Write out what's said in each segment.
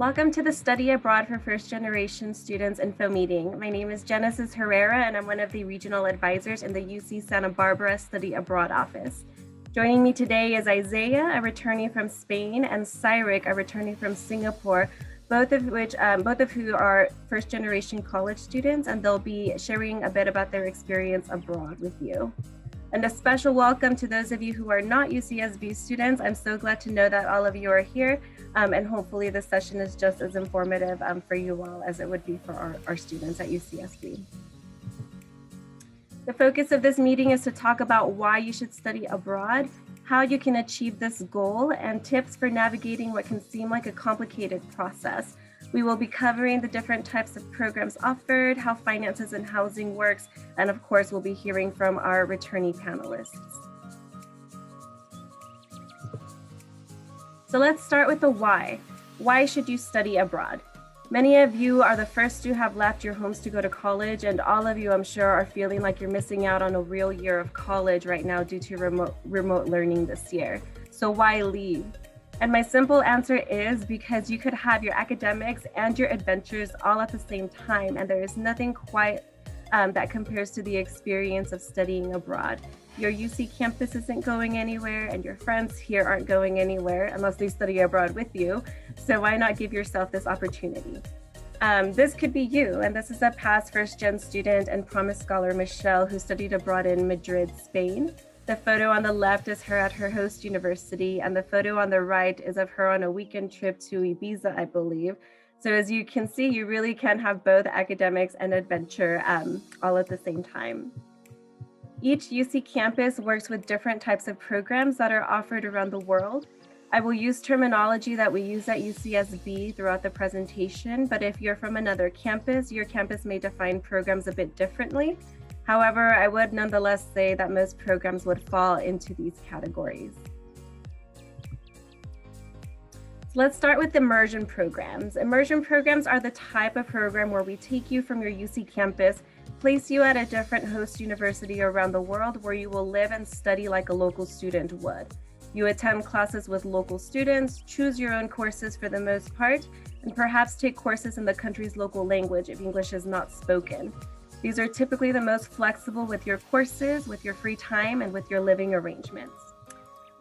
Welcome to the Study Abroad for First Generation Students info meeting. My name is Genesis Herrera and I'm one of the regional advisors in the UC Santa Barbara Study Abroad office. Joining me today is Isaiah, a returnee from Spain, and Cyric, a returnee from Singapore, both of who are first generation college students, and they'll be sharing a bit about their experience abroad with you. And a special welcome to those of you who are not UCSB students. I'm so glad to know that all of you are here, and hopefully this session is just as informative for you all as it would be for our students at UCSB. The focus of this meeting is to talk about why you should study abroad, how you can achieve this goal, and tips for navigating what can seem like a complicated process. We will be covering the different types of programs offered, how finances and housing works, and of course, we'll be hearing from our returnee panelists. So let's start with the why. Why should you study abroad? Many of you are the first to have left your homes to go to college, and all of you, I'm sure, are feeling like you're missing out on a real year of college right now due to remote learning this year. So why leave? And my simple answer is because you could have your academics and your adventures all at the same time, and there is nothing quite that compares to the experience of studying abroad. Your UC campus isn't going anywhere, and your friends here aren't going anywhere unless they study abroad with you. So why not give yourself this opportunity? This could be you, and this is a past first-gen student and Promise Scholar, Michelle, who studied abroad in Madrid, Spain. The photo on the left is her at her host university, and the photo on the right is of her on a weekend trip to Ibiza, I believe. So as you can see, you really can have both academics and adventure all at the same time. Each UC campus works with different types of programs that are offered around the world. I will use terminology that we use at UCSB throughout the presentation, but if you're from another campus, your campus may define programs a bit differently. However, I would nonetheless say that most programs would fall into these categories. So let's start with immersion programs. Immersion programs are the type of program where we take you from your UC campus, place you at a different host university around the world where you will live and study like a local student would. You attend classes with local students, choose your own courses for the most part, and perhaps take courses in the country's local language if English is not spoken. These are typically the most flexible with your courses, with your free time, and with your living arrangements.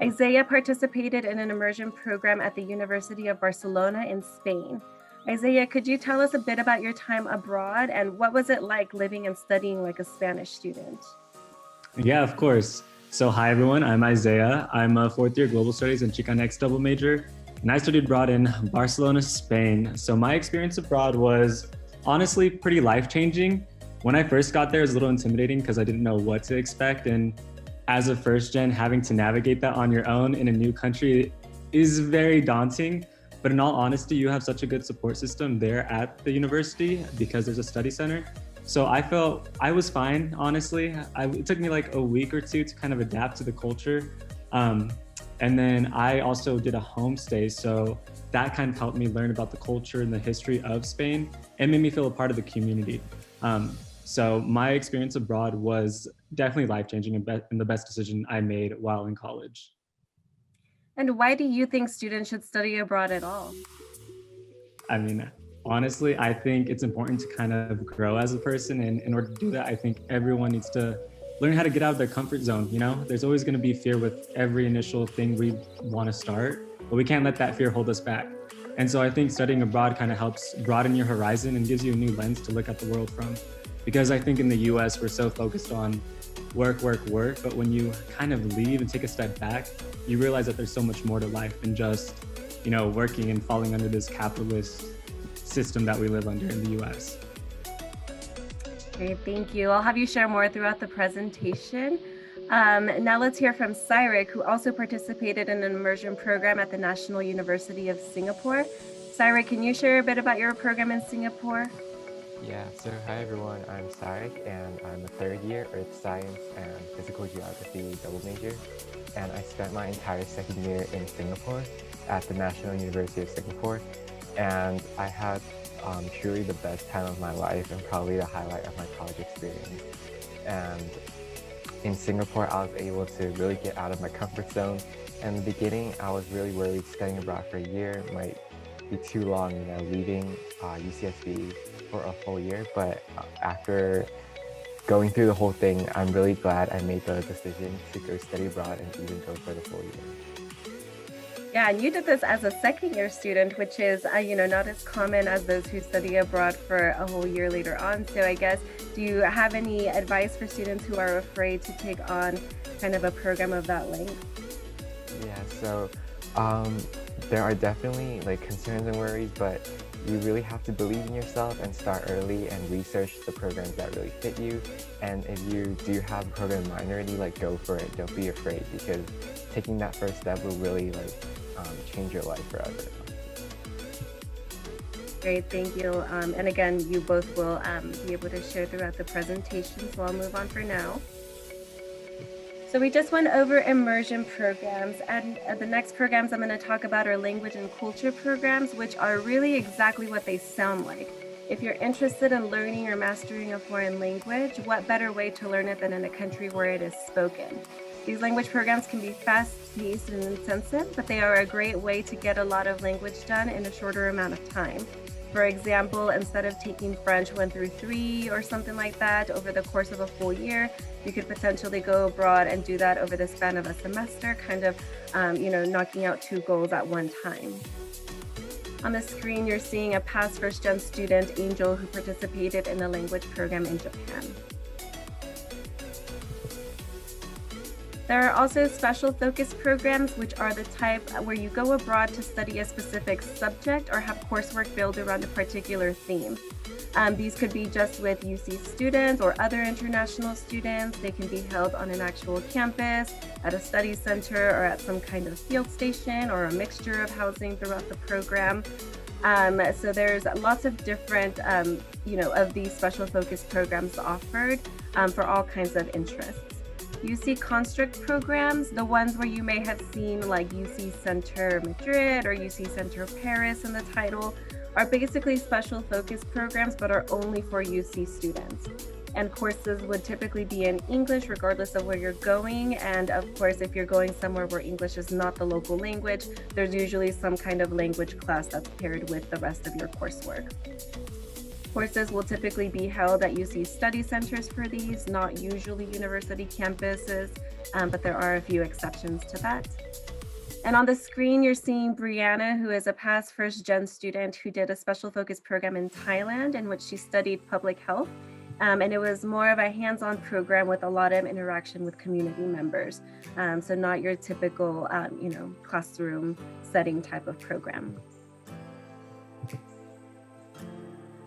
Isaiah participated in an immersion program at the University of Barcelona in Spain. Isaiah, could you tell us a bit about your time abroad and what was it like living and studying like a Spanish student? Yeah, of course. So hi everyone, I'm Isaiah. I'm a fourth year global studies and Chicanx double major, and I studied abroad in Barcelona, Spain. So my experience abroad was honestly pretty life-changing. When I first got there, it was a little intimidating because I didn't know what to expect. And as a first gen, having to navigate that on your own in a new country is very daunting. But in all honesty, you have such a good support system there at the university because there's a study center. So I felt I was fine, honestly. It took me like a week or two to kind of adapt to the culture. And then I also did a homestay. So that kind of helped me learn about the culture and the history of Spain and made me feel a part of the community. So my experience abroad was definitely life-changing and the best decision I made while in college. And why do you think students should study abroad at all? I mean, honestly, I think it's important to kind of grow as a person. And in order to do that, I think everyone needs to learn how to get out of their comfort zone. You know, there's always going to be fear with every initial thing we want to start, but we can't let that fear hold us back. And so I think studying abroad kind of helps broaden your horizon and gives you a new lens to look at the world from. Because I think in the US, we're so focused on work, but when you kind of leave and take a step back, you realize that there's so much more to life than just, you know, working and falling under this capitalist system that we live under in the US. Great, thank you. I'll have you share more throughout the presentation. Now let's hear from Cyric, who also participated in an immersion program at the National University of Singapore. Cyric, can you share a bit about your program in Singapore? Yeah, so hi everyone, I'm Cyric and I'm a third year Earth Science and Physical Geography double major. And I spent my entire second year in Singapore at the National University of Singapore. And I had truly the best time of my life and probably the highlight of my college experience. And in Singapore, I was able to really get out of my comfort zone. And in the beginning, I was really worried studying abroad for a year might be too long, leaving UCSB for a full year. But after going through the whole thing, I'm really glad I made the decision to go study abroad and even go for the full year. Yeah, and you did this as a second year student, which is, not as common as those who study abroad for a whole year later on. So I guess, do you have any advice for students who are afraid to take on kind of a program of that length? Yeah, so there are definitely like concerns and worries, but you really have to believe in yourself and start early and research the programs that really fit you. And if you do have a program in mind already, like go for it. Don't be afraid, because taking that first step will really change your life forever. Great, thank you. And again, you both will be able to share throughout the presentation, so I'll move on for now. So we just went over immersion programs, and the next programs I'm going to talk about are language and culture programs, which are really exactly what they sound like. If you're interested in learning or mastering a foreign language, what better way to learn it than in a country where it is spoken? These language programs can be fast-paced and intensive, but they are a great way to get a lot of language done in a shorter amount of time. For example, instead of taking French 1 through 3 or something like that over the course of a full year, you could potentially go abroad and do that over the span of a semester, kind of, knocking out 2 goals at one time. On the screen, you're seeing a past first-gen student, Angel, who participated in a language program in Japan. There are also special focus programs, which are the type where you go abroad to study a specific subject or have coursework built around a particular theme. These could be just with UC students or other international students. They can be held on an actual campus, at a study center, or at some kind of field station, or a mixture of housing throughout the program. So there's lots of different, of these special focus programs offered for all kinds of interests. UC construct programs, the ones where you may have seen like UC Center Madrid or UC Center Paris in the title, are basically special focus programs but are only for UC students. And courses would typically be in English regardless of where you're going. And of course, if you're going somewhere where English is not the local language, there's usually some kind of language class that's paired with the rest of your coursework. Courses will typically be held at UC study centers for these, not usually university campuses, but there are a few exceptions to that. And on the screen, you're seeing Brianna, who is a past first-gen student who did a special focus program in Thailand in which she studied public health. And it was more of a hands-on program with a lot of interaction with community members. So not your typical, classroom setting type of program.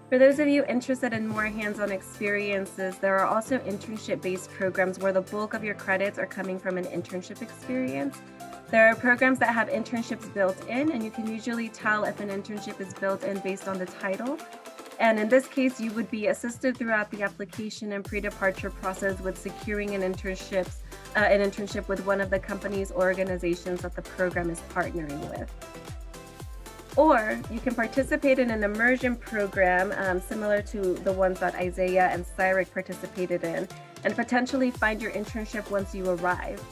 For those of you interested in more hands-on experiences, there are also internship-based programs where the bulk of your credits are coming from an internship experience. There are programs that have internships built in, and you can usually tell if an internship is built in based on the title. And in this case, you would be assisted throughout the application and pre-departure process with securing an internship with one of the companies or organizations that the program is partnering with. Or you can participate in an immersion program similar to the ones that Isaiah and Cyril participated in, and potentially find your internship once you arrive.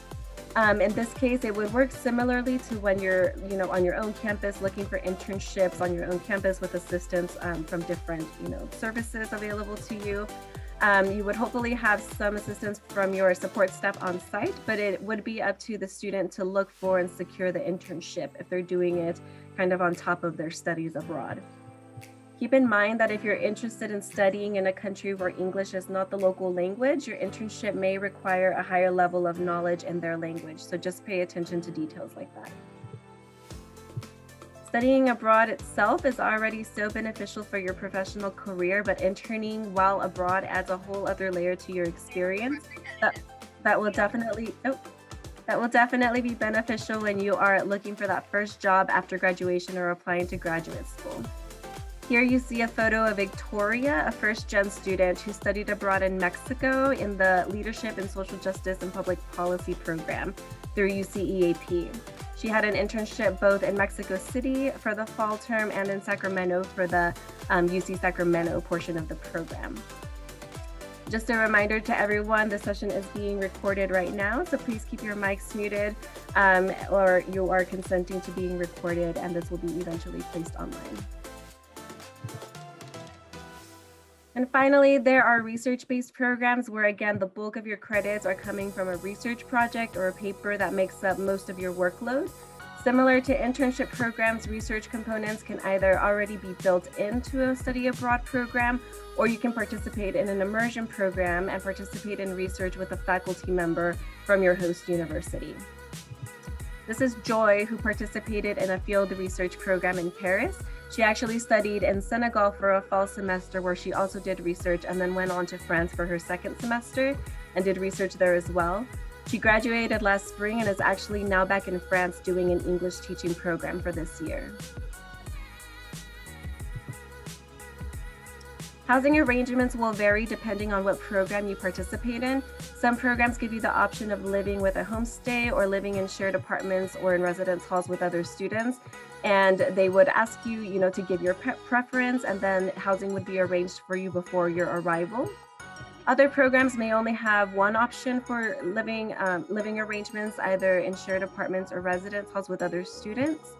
In this case, it would work similarly to when you're, on your own campus looking for internships on your own campus with assistance from different, services available to you. You would hopefully have some assistance from your support staff on site, but it would be up to the student to look for and secure the internship if they're doing it kind of on top of their studies abroad. Keep in mind that if you're interested in studying in a country where English is not the local language, your internship may require a higher level of knowledge in their language, so just pay attention to details like that. Studying abroad itself is already so beneficial for your professional career, but interning while abroad adds a whole other layer to your experience that will definitely be beneficial when you are looking for that first job after graduation or applying to graduate school. Here you see a photo of Victoria, a first-gen student who studied abroad in Mexico in the Leadership in Social Justice and Public Policy program through UC EAP. She had an internship both in Mexico City for the fall term and in Sacramento for the UC Sacramento portion of the program. Just a reminder to everyone, the session is being recorded right now, so please keep your mics muted or you are consenting to being recorded, and this will be eventually placed online. And finally, there are research-based programs where, again, the bulk of your credits are coming from a research project or a paper that makes up most of your workload. Similar to internship programs, research components can either already be built into a study abroad program, or you can participate in an immersion program and participate in research with a faculty member from your host university. This is Joy, who participated in a field research program in Paris. She actually studied in Senegal for a fall semester where she also did research, and then went on to France for her second semester and did research there as well. She graduated last spring and is actually now back in France doing an English teaching program for this year. Housing arrangements will vary depending on what program you participate in. Some programs give you the option of living with a homestay or living in shared apartments or in residence halls with other students. And they would ask you, to give your preference, and then housing would be arranged for you before your arrival. Other programs may only have one option for living arrangements, either in shared apartments or residence halls with other students.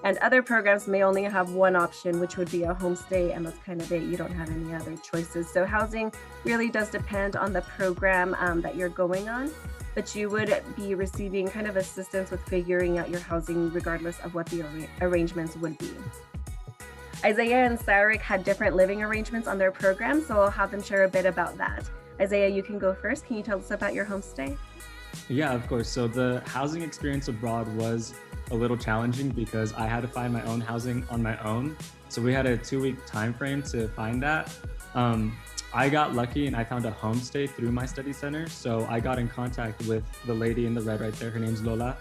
And other programs may only have one option, which would be a homestay, and that's kind of it. You don't have any other choices. So housing really does depend on the program that you're going on, but you would be receiving kind of assistance with figuring out your housing regardless of what the arrangements would be. Isaiah and Sarek had different living arrangements on their program, so I'll have them share a bit about that. Isaiah, you can go first. Can you tell us about your homestay? Yeah, of course. So the housing experience abroad was a little challenging because I had to find my own housing on my own. So we had a 2-week time frame to find that. I got lucky and I found a homestay through my study center. So I got in contact with the lady in the red right there. Her name's Lola.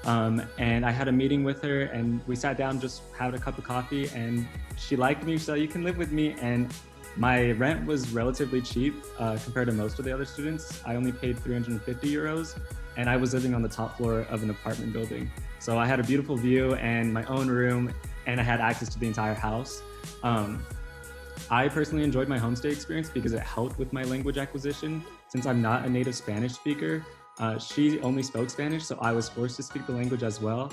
And I had a meeting with her, and we sat down, just had a cup of coffee, and she liked me. She said, "You can live with me." And my rent was relatively cheap compared to most of the other students. I only paid 350 euros, and I was living on the top floor of an apartment building. So I had a beautiful view and my own room, and I had access to the entire house. I personally enjoyed my homestay experience because it helped with my language acquisition. Since I'm not a native Spanish speaker, she only spoke Spanish, so I was forced to speak the language as well.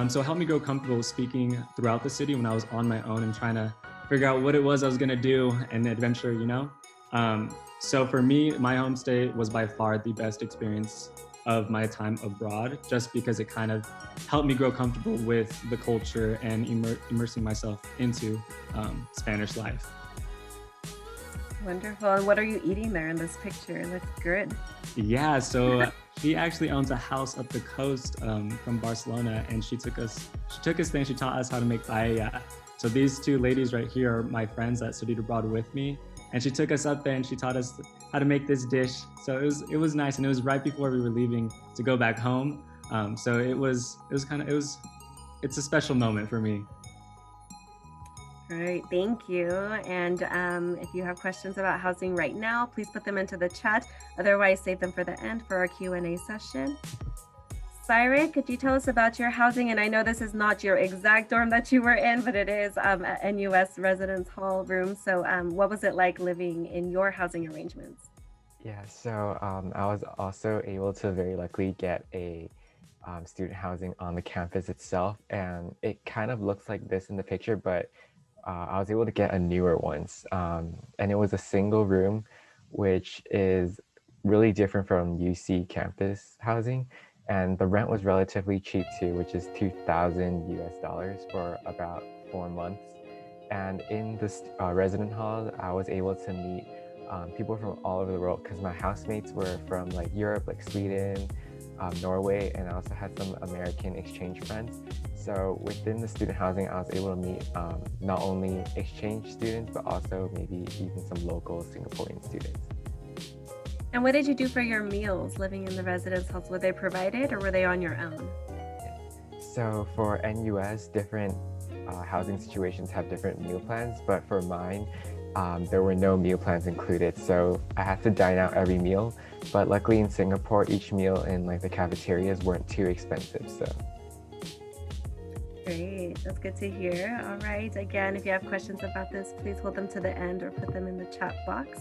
So it helped me grow comfortable speaking throughout the city when I was on my own and trying to figure out what it was I was gonna do and adventure, So for me, my homestay was by far the best experience of my time abroad, just because it kind of helped me grow comfortable with the culture and immersing myself into Spanish life. Wonderful. And what are you eating there in this picture? It looks good. Yeah, so she actually owns a house up the coast from Barcelona, and she took us there and she taught us how to make paella. So these two ladies right here are my friends that studied abroad with me, and she took us up there and she taught us how to make this dish. So it was nice, and it was right before we were leaving to go back home. So it's a special moment for me. All right, thank you. And if you have questions about housing right now, please put them into the chat. Otherwise, save them for the end for our Q&A session. Cyril, could you tell us about your housing? And I know this is not your exact dorm that you were in, but it is a NUS residence hall room. So what was it like living in your housing arrangements? Yeah, so I was also able to very luckily get a student housing on the campus itself. And it kind of looks like this in the picture, but I was able to get a newer ones, and it was a single room, which is really different from UC campus housing. And the rent was relatively cheap too, which is $2,000 for about 4 months. And in this resident hall, I was able to meet people from all over the world, because my housemates were from like Europe, like Sweden, Norway, and I also had some American exchange friends. So within the student housing, I was able to meet not only exchange students, but also maybe even some local Singaporean students. And what did you do for your meals living in the residence halls? Were they provided or were they on your own? So for NUS, different housing situations have different meal plans, but for mine, there were no meal plans included. So I had to dine out every meal, but luckily in Singapore, each meal in like the cafeterias weren't too expensive. So. Great, that's good to hear. All right, again, if you have questions about this, please hold them to the end or put them in the chat box.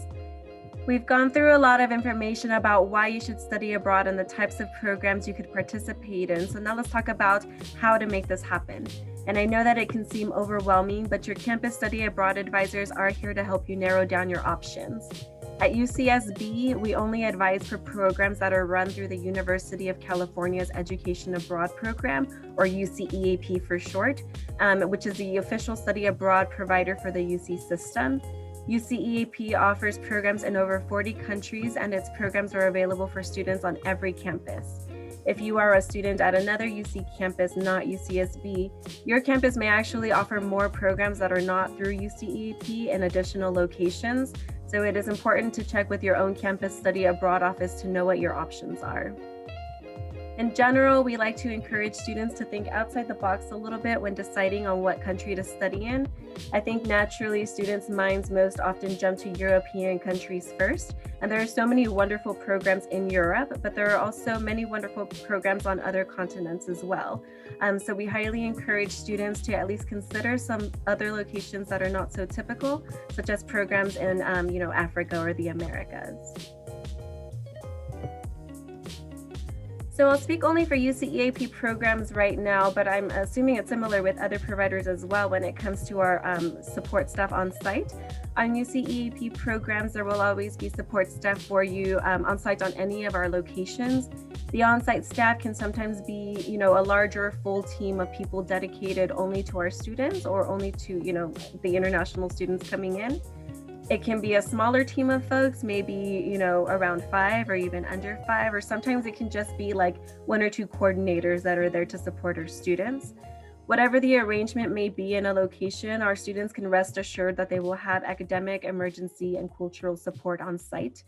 We've gone through a lot of information about why you should study abroad and the types of programs you could participate in. So now let's talk about how to make this happen. And I know that it can seem overwhelming, but your campus study abroad advisors are here to help you narrow down your options. At UCSB, we only advise for programs that are run through the University of California's Education Abroad Program, or UCEAP for short, which is the official study abroad provider for the UC system. UCEAP offers programs in over 40 countries, and its programs are available for students on every campus. If you are a student at another UC campus, not UCSB, your campus may actually offer more programs that are not through UCEAP in additional locations. So it is important to check with your own campus study abroad office to know what your options are. In general, we like to encourage students to think outside the box a little bit when deciding on what country to study in. I think naturally students' minds most often jump to European countries first, and there are so many wonderful programs in Europe, but there are also many wonderful programs on other continents as well. So we highly encourage students to at least consider some other locations that are not so typical, such as programs in Africa or the Americas. So I'll speak only for UCEAP programs right now, but I'm assuming it's similar with other providers as well when it comes to our support staff on site. On UCEAP programs, there will always be support staff for you on site on any of our locations. The on-site staff can sometimes be, a larger full team of people dedicated only to our students or only to, the international students coming in. It can be a smaller team of folks, maybe, around 5 or even under 5, or sometimes it can just be like 1 or 2 coordinators that are there to support our students. Whatever the arrangement may be in a location, our students can rest assured that they will have academic, emergency, and cultural support on site.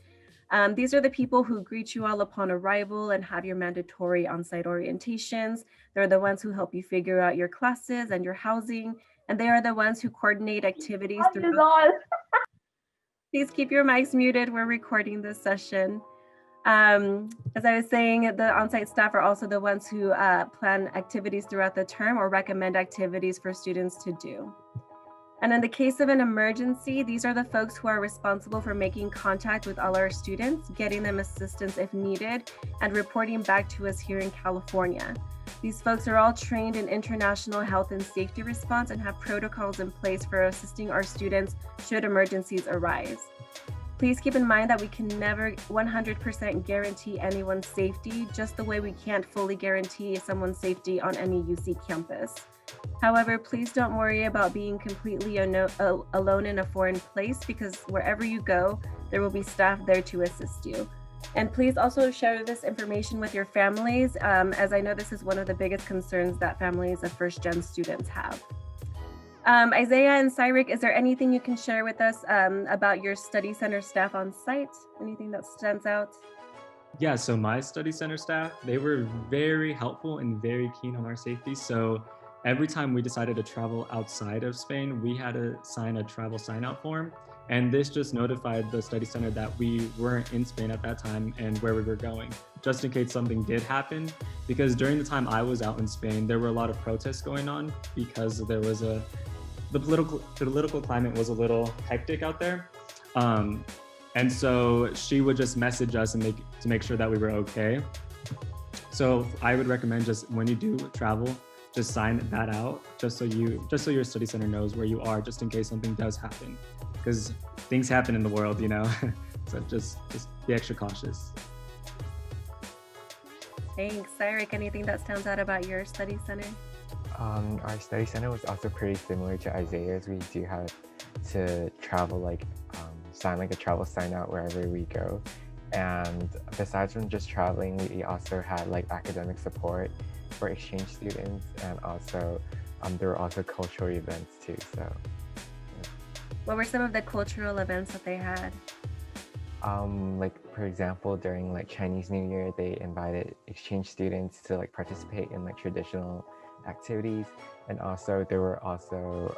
These are the people who greet you all upon arrival and have your mandatory on-site orientations. They're the ones who help you figure out your classes and your housing, and they are the ones who coordinate activities through. Please keep your mics muted. We're recording this session. As I was saying, the on-site staff are also the ones who plan activities throughout the term or recommend activities for students to do. And in the case of an emergency, these are the folks who are responsible for making contact with all our students, getting them assistance if needed, and reporting back to us here in California. These folks are all trained in international health and safety response and have protocols in place for assisting our students should emergencies arise. Please keep in mind that we can never 100% guarantee anyone's safety, just the way we can't fully guarantee someone's safety on any UC campus. However, please don't worry about being completely alone in a foreign place, because wherever you go, there will be staff there to assist you. And please also share this information with your families, as I know this is one of the biggest concerns that families of first-gen students have. Isaiah and Cyric, is there anything you can share with us about your study center staff on site? Anything that stands out? Yeah, so my study center staff, they were very helpful and very keen on our safety. So every time we decided to travel outside of Spain, we had to sign a travel sign-out form. And this just notified the study center that we weren't in Spain at that time and where we were going, just in case something did happen. Because during the time I was out in Spain, there were a lot of protests going on because there was the political climate was a little hectic out there. And so she would just message us and to make sure that we were okay. So I would recommend, just when you do travel, just sign that out, just so your study center knows where you are, just in case something does happen, because things happen in the world, So just be extra cautious. Thanks. Cyric, anything that stands out about your study center? Our study center was also pretty similar to Isaiah's. We do have to travel, sign a travel sign out wherever we go. And besides from just traveling, we also had academic support for exchange students, and also there were also cultural events too. So yeah. What were some of the cultural events that they had? For example, during Chinese New Year, they invited exchange students to participate in traditional activities, and also there were also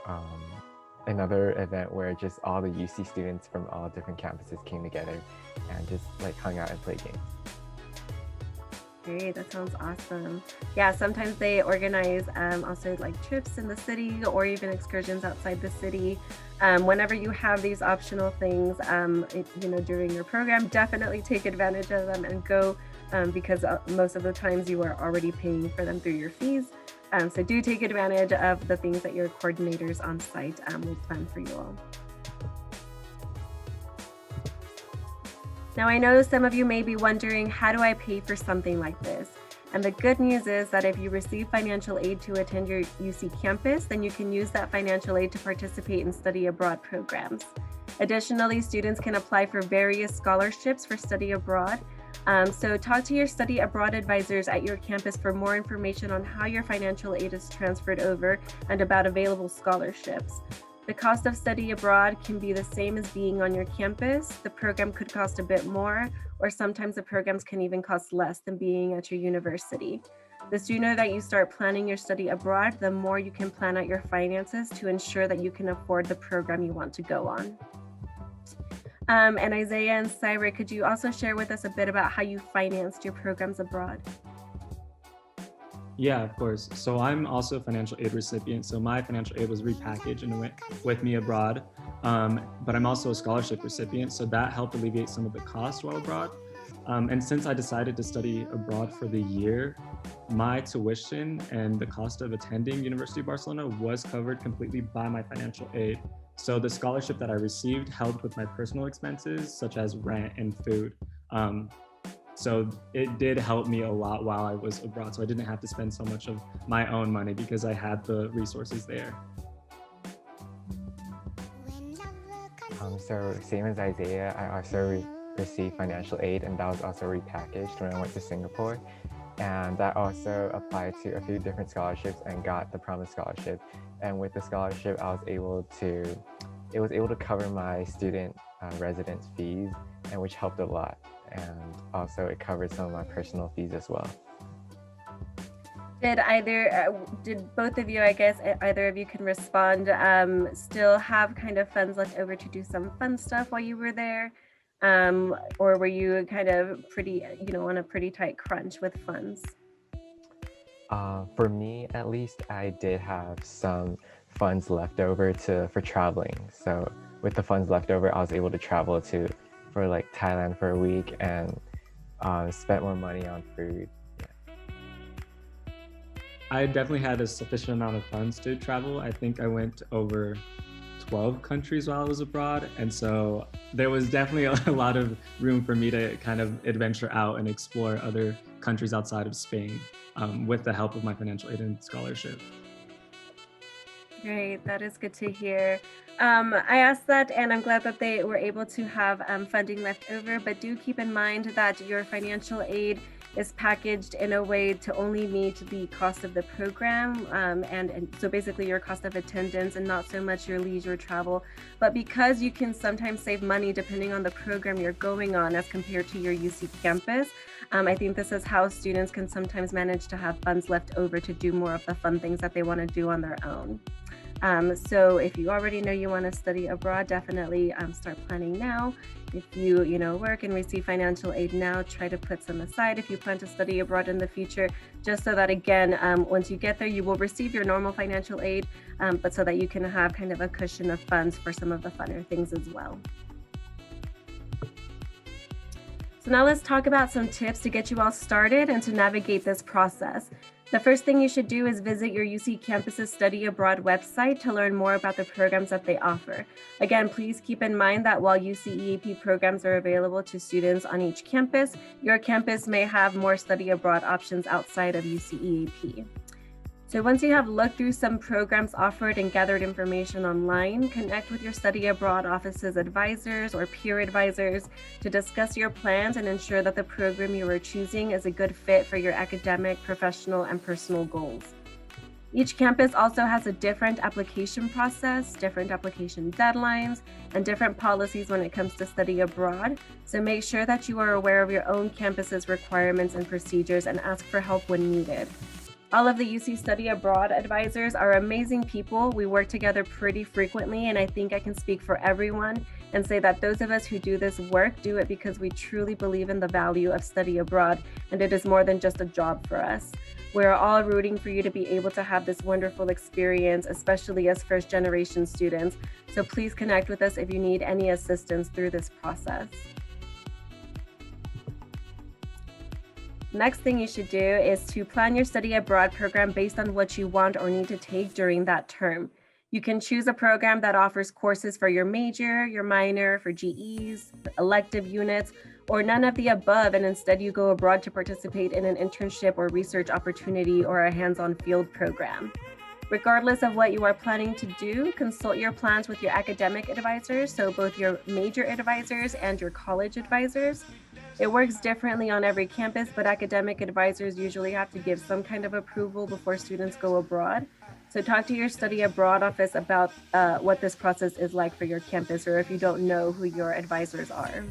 another event where just all the UC students from all different campuses came together and just hung out and played games. Great, that sounds awesome. Yeah, sometimes they organize also like trips in the city or even excursions outside the city. Whenever you have these optional things, during your program, definitely take advantage of them and go because most of the times you are already paying for them through your fees. So do take advantage of the things that your coordinators on site will plan for you all. Now, I know some of you may be wondering, how do I pay for something like this? And the good news is that if you receive financial aid to attend your UC campus, then you can use that financial aid to participate in study abroad programs. Additionally, students can apply for various scholarships for study abroad. So talk to your study abroad advisors at your campus for more information on how your financial aid is transferred over and about available scholarships. The cost of study abroad can be the same as being on your campus. The program could cost a bit more, or sometimes the programs can even cost less than being at your university. The sooner that you start planning your study abroad, the more you can plan out your finances to ensure that you can afford the program you want to go on. And Isaiah and Syra, could you also share with us a bit about how you financed your programs abroad? Yeah, of course. So I'm also a financial aid recipient. So my financial aid was repackaged and went with me abroad. But I'm also a scholarship recipient. So that helped alleviate some of the cost while abroad. And since I decided to study abroad for the year, my tuition and the cost of attending University of Barcelona was covered completely by my financial aid. So the scholarship that I received helped with my personal expenses, such as rent and food. So it did help me a lot while I was abroad. So I didn't have to spend so much of my own money because I had the resources there. So same as Isaiah, I also received financial aid, and that was also repackaged when I went to Singapore. And that also applied to a few different scholarships and got the Promise Scholarship. And with the scholarship, it was able to cover my student residence fees, and which helped a lot. And also it covered some of my personal fees as well. Did both of you, I guess, either of you can respond, still have kind of funds left over to do some fun stuff while you were there? Or were you kind of pretty, on a pretty tight crunch with funds? For me, at least, I did have some funds left over for traveling. So with the funds left over, I was able to travel for like Thailand for a week and spent more money on food. I definitely had a sufficient amount of funds to travel. I think I went over 12 countries while I was abroad. And so there was definitely a lot of room for me to kind of adventure out and explore other countries outside of Spain with the help of my financial aid and scholarship. Great, that is good to hear. I asked that, and I'm glad that they were able to have funding left over, but do keep in mind that your financial aid is packaged in a way to only meet the cost of the program, and so basically your cost of attendance and not so much your leisure travel. But because you can sometimes save money depending on the program you're going on as compared to your UC campus, I think this is how students can sometimes manage to have funds left over to do more of the fun things that they want to do on their own. So if you already know you want to study abroad, definitely start planning now. If you work and receive financial aid now, try to put some aside if you plan to study abroad in the future, just so that again, once you get there, you will receive your normal financial aid, but so that you can have kind of a cushion of funds for some of the funner things as well. So now let's talk about some tips to get you all started and to navigate this process. The first thing you should do is visit your UC campus's Study Abroad website to learn more about the programs that they offer. Again, please keep in mind that while UC EAP programs are available to students on each campus, your campus may have more study abroad options outside of UC EAP. So once you have looked through some programs offered and gathered information online, connect with your study abroad office's advisors or peer advisors to discuss your plans and ensure that the program you are choosing is a good fit for your academic, professional, and personal goals. Each campus also has a different application process, different application deadlines, and different policies when it comes to study abroad. So make sure that you are aware of your own campus's requirements and procedures and ask for help when needed. All of the UC Study Abroad advisors are amazing people. We work together pretty frequently, and I think I can speak for everyone and say that those of us who do this work do it because we truly believe in the value of study abroad, and it is more than just a job for us. We're all rooting for you to be able to have this wonderful experience, especially as first-generation students. So please connect with us if you need any assistance through this process. Next thing you should do is to plan your study abroad program based on what you want or need to take during that term. You can choose a program that offers courses for your major, your minor, for GEs, elective units, or none of the above, and instead you go abroad to participate in an internship or research opportunity or a hands-on field program. Regardless of what you are planning to do, consult your plans with your academic advisors, so both your major advisors and your college advisors. It works differently on every campus, but academic advisors usually have to give some kind of approval before students go abroad. So talk to your study abroad office about what this process is like for your campus, or if you don't know who your advisors are.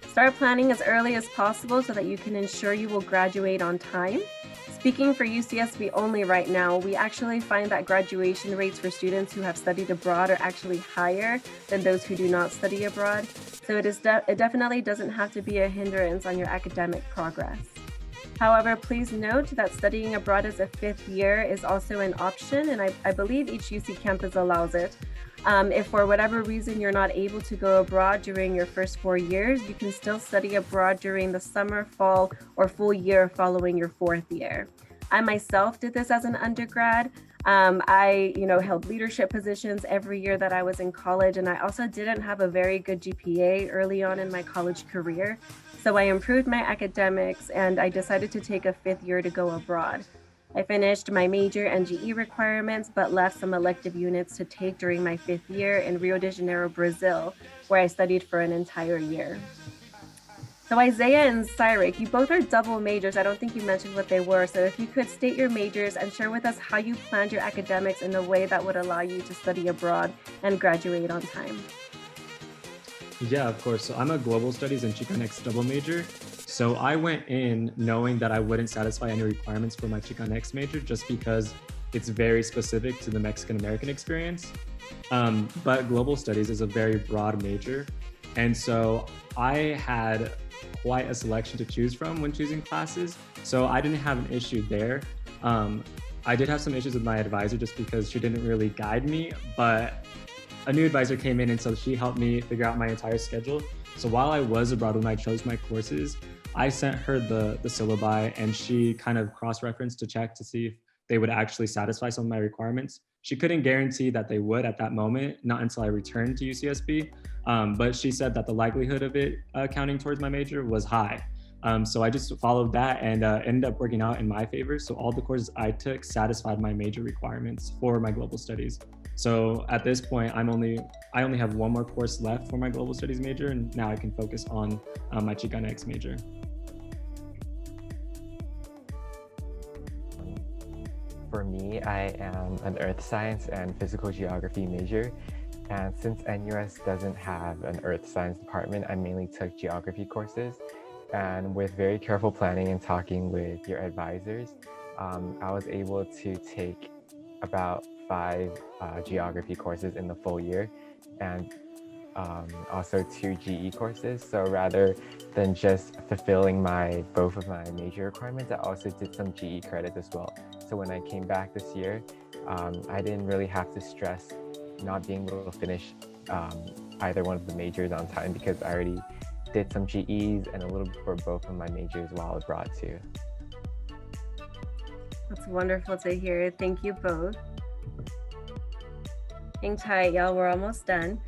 Start planning as early as possible so that you can ensure you will graduate on time. Speaking for UCSB only right now, we actually find that graduation rates for students who have studied abroad are actually higher than those who do not study abroad. So it definitely doesn't have to be a hindrance on your academic progress. However, please note that studying abroad as a 5th year is also an option, and I believe each UC campus allows it. If for whatever reason you're not able to go abroad during your first 4 years, you can still study abroad during the summer, fall, or full year following your 4th year. I myself did this as an undergrad. I held leadership positions every year that I was in college, and I also didn't have a very good GPA early on in my college career. So I improved my academics and I decided to take a 5th year to go abroad. I finished my major and GE requirements, but left some elective units to take during my 5th year in Rio de Janeiro, Brazil, where I studied for an entire year. So Isaiah and Cyric, you both are double majors. I don't think you mentioned what they were. So if you could state your majors and share with us how you planned your academics in a way that would allow you to study abroad and graduate on time. Yeah, of course. So I'm a global studies and Chicanx double major. So I went in knowing that I wouldn't satisfy any requirements for my Chicanx major just because it's very specific to the Mexican American experience. But global studies is a very broad major. And so I had quite a selection to choose from when choosing classes. So I didn't have an issue there. I did have some issues with my advisor just because she didn't really guide me, but a new advisor came in and so she helped me figure out my entire schedule. So while I was abroad, when I chose my courses, I sent her the syllabi and she kind of cross-referenced to check to see if they would actually satisfy some of my requirements. She couldn't guarantee that they would at that moment, not until I returned to UCSB, but she said that the likelihood of it counting towards my major was high. So I just followed that and ended up working out in my favor. So all the courses I took satisfied my major requirements for my global studies. So at this point, I only have one more course left for my global studies major, and now I can focus on my Chicanx major. For me, I am an earth science and physical geography major. And since NUS doesn't have an earth science department, I mainly took geography courses. And with very careful planning and talking with your advisors, I was able to take about 5 geography courses in the full year, and also 2 GE courses. So rather than just fulfilling both of my major requirements, I also did some GE credits as well. So when I came back this year, I didn't really have to stress not being able to finish either one of the majors on time because I already did some GEs and a little bit for both of my majors while abroad too. That's wonderful to hear. Thank you both. Hang tight, y'all. We're almost done.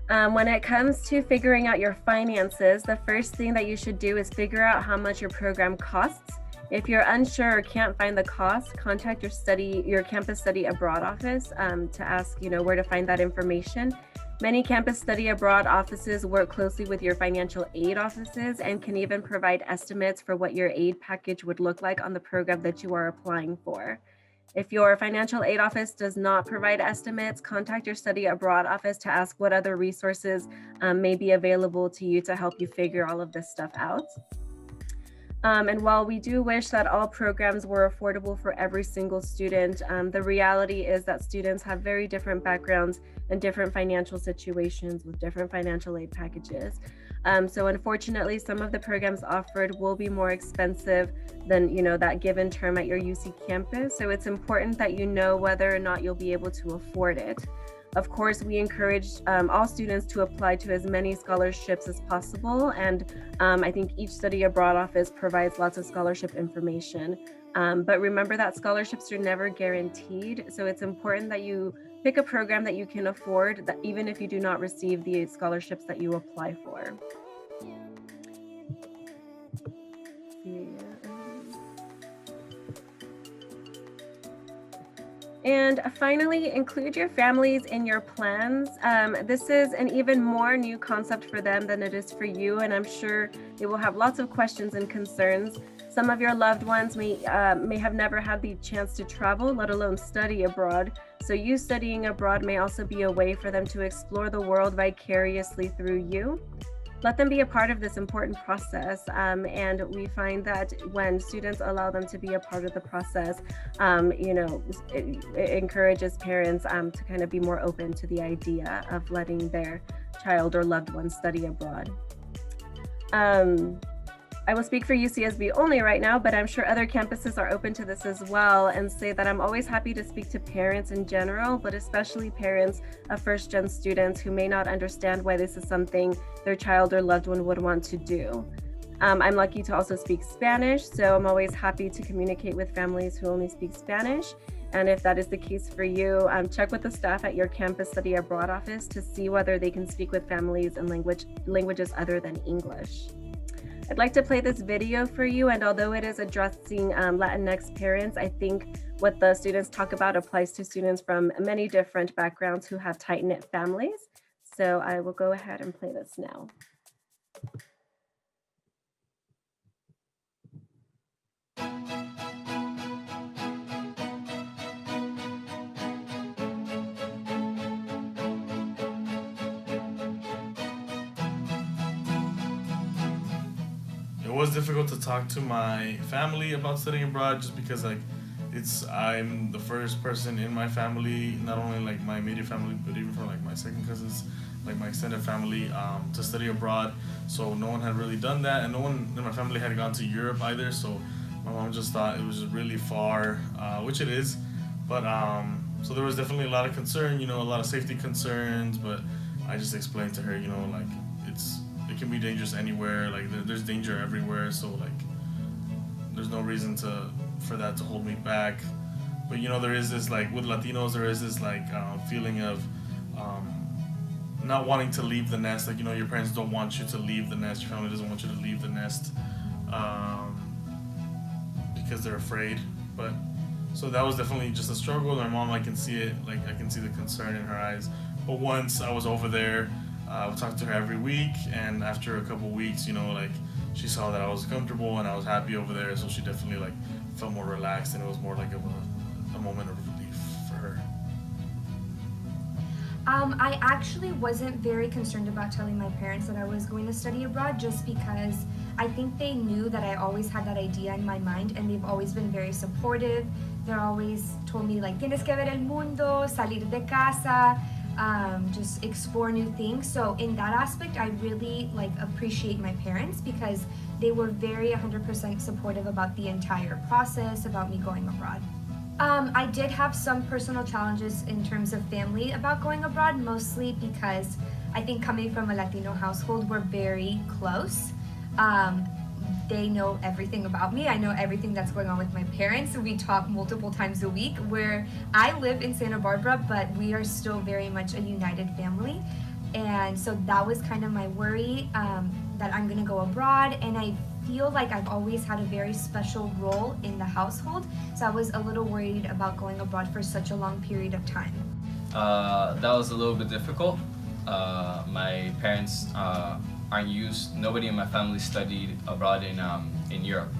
When it comes to figuring out your finances, the first thing that you should do is figure out how much your program costs. If you're unsure or can't find the cost, contact your campus study abroad office to ask, where to find that information. Many campus study abroad offices work closely with your financial aid offices and can even provide estimates for what your aid package would look like on the program that you are applying for. If your financial aid office does not provide estimates, contact your study abroad office to ask what other resources may be available to you to help you figure all of this stuff out. And while we do wish that all programs were affordable for every single student, the reality is that students have very different backgrounds and different financial situations with different financial aid packages. So unfortunately, some of the programs offered will be more expensive than that given term at your UC campus. So it's important that you know whether or not you'll be able to afford it. Of course, we encourage all students to apply to as many scholarships as possible. And I think each study abroad office provides lots of scholarship information. But remember that scholarships are never guaranteed. So it's important that you pick a program that you can afford, that even if you do not receive the scholarships that you apply for. And finally, include your families in your plans. This is an even more new concept for them than it is for you, and I'm sure they will have lots of questions and concerns. Some of your loved ones may have never had the chance to travel, let alone study abroad. So you studying abroad may also be a way for them to explore the world vicariously through you. Let them be a part of this important process. And we find that when students allow them to be a part of the process, it encourages parents to kind of be more open to the idea of letting their child or loved one study abroad. I will speak for UCSB only right now, but I'm sure other campuses are open to this as well, and say that I'm always happy to speak to parents in general, but especially parents of first-gen students who may not understand why this is something their child or loved one would want to do. I'm lucky to also speak Spanish, so I'm always happy to communicate with families who only speak Spanish. And if that is the case for you, check with the staff at your campus study abroad office to see whether they can speak with families in languages other than English. I'd like to play this video for you, and although it is addressing Latinx parents, I think what the students talk about applies to students from many different backgrounds who have tight-knit families. So I will go ahead and play this now. It was difficult to talk to my family about studying abroad, just because I'm the first person in my family, not only like my immediate family, but even from like my second cousins, like my extended family, to study abroad. So no one had really done that, and no one in my family had gone to Europe either. So my mom just thought it was really far, which it is. But so there was definitely a lot of concern, a lot of safety concerns. But I just explained to her, it can be dangerous anywhere. Like there's danger everywhere. So like there's no reason for that to hold me back. But there is this, like, with Latinos, there is this like feeling of not wanting to leave the nest. Like, your parents don't want you to leave the nest. Your family doesn't want you to leave the nest because they're afraid. But so that was definitely just a struggle. My mom, I can see it. Like I can see the concern in her eyes. But once I was over there, I would talk to her every week, and after a couple weeks, she saw that I was comfortable and I was happy over there, so she definitely felt more relaxed, and it was more like a moment of relief for her. I actually wasn't very concerned about telling my parents that I was going to study abroad, just because I think they knew that I always had that idea in my mind, and they've always been very supportive. They're always told me tienes que ver el mundo, salir de casa, just explore new things. So in that aspect, I really appreciate my parents, because they were very 100% supportive about the entire process, about me going abroad. I did have some personal challenges in terms of family about going abroad, mostly because I think coming from a Latino household, we're very close. They know everything about me. I know everything that's going on with my parents. We talk multiple times a week. Where I live in Santa Barbara, but we are still very much a united family. And so that was kind of my worry, that I'm gonna go abroad. And I feel like I've always had a very special role in the household. So I was a little worried about going abroad for such a long period of time. That was a little bit difficult. My parents nobody in my family studied abroad in Europe.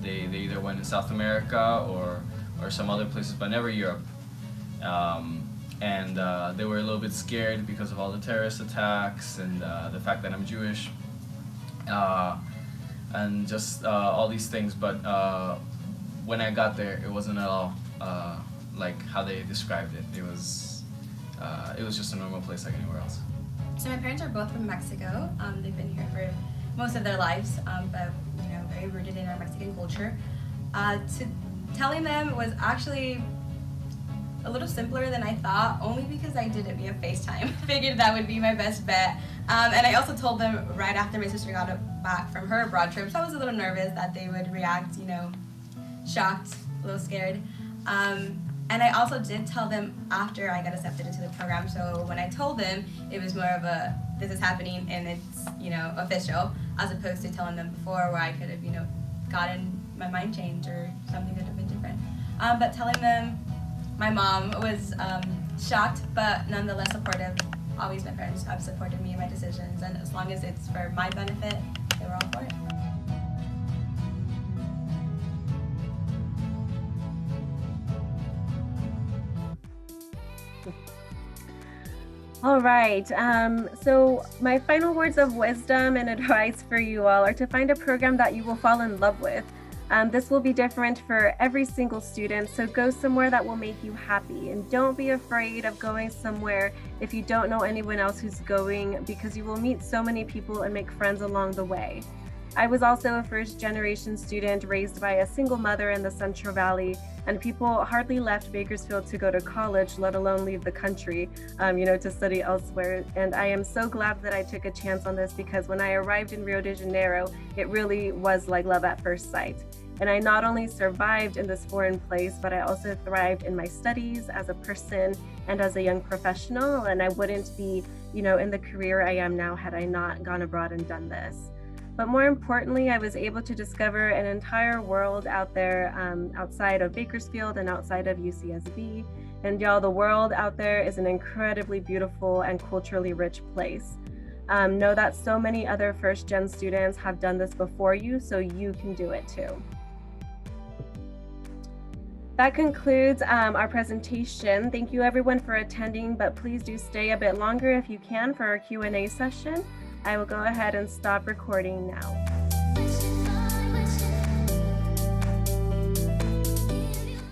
They either went in South America or some other places, but never Europe. And they were a little bit scared because of all the terrorist attacks and the fact that I'm Jewish. and just all these things. But when I got there, it wasn't at all like how they described it. It was just a normal place like anywhere else. So my parents are both from Mexico. They've been here for most of their lives, but very rooted in our Mexican culture. Telling them was actually a little simpler than I thought, only because I did it via FaceTime. Figured that would be my best bet. And I also told them right after my sister got back from her abroad trip, so I was a little nervous that they would react, shocked, a little scared. And I also did tell them after I got accepted into the program, so when I told them, it was more of a, this is happening and it's, official, as opposed to telling them before where I could have, gotten my mind changed or something could have been different. But telling them, my mom was shocked, but nonetheless supportive. Always my parents have supported me in my decisions, and as long as it's for my benefit, they were all for it. All right, so my final words of wisdom and advice for you all are to find a program that you will fall in love with. This will be different for every single student, so go somewhere that will make you happy, and don't be afraid of going somewhere if you don't know anyone else who's going, because you will meet so many people and make friends along the way. I was also a first-generation student raised by a single mother in the Central Valley, and people hardly left Bakersfield to go to college, let alone leave the country, to study elsewhere. And I am so glad that I took a chance on this, because when I arrived in Rio de Janeiro, it really was like love at first sight. And I not only survived in this foreign place, but I also thrived in my studies as a person and as a young professional. And I wouldn't be, in the career I am now had I not gone abroad and done this. But more importantly, I was able to discover an entire world out there, outside of Bakersfield and outside of UCSB. And y'all, the world out there is an incredibly beautiful and culturally rich place. Know that so many other first-gen students have done this before you, so you can do it too. That concludes our presentation. Thank you everyone for attending, but please do stay a bit longer if you can for our Q&A session. I will go ahead and stop recording now.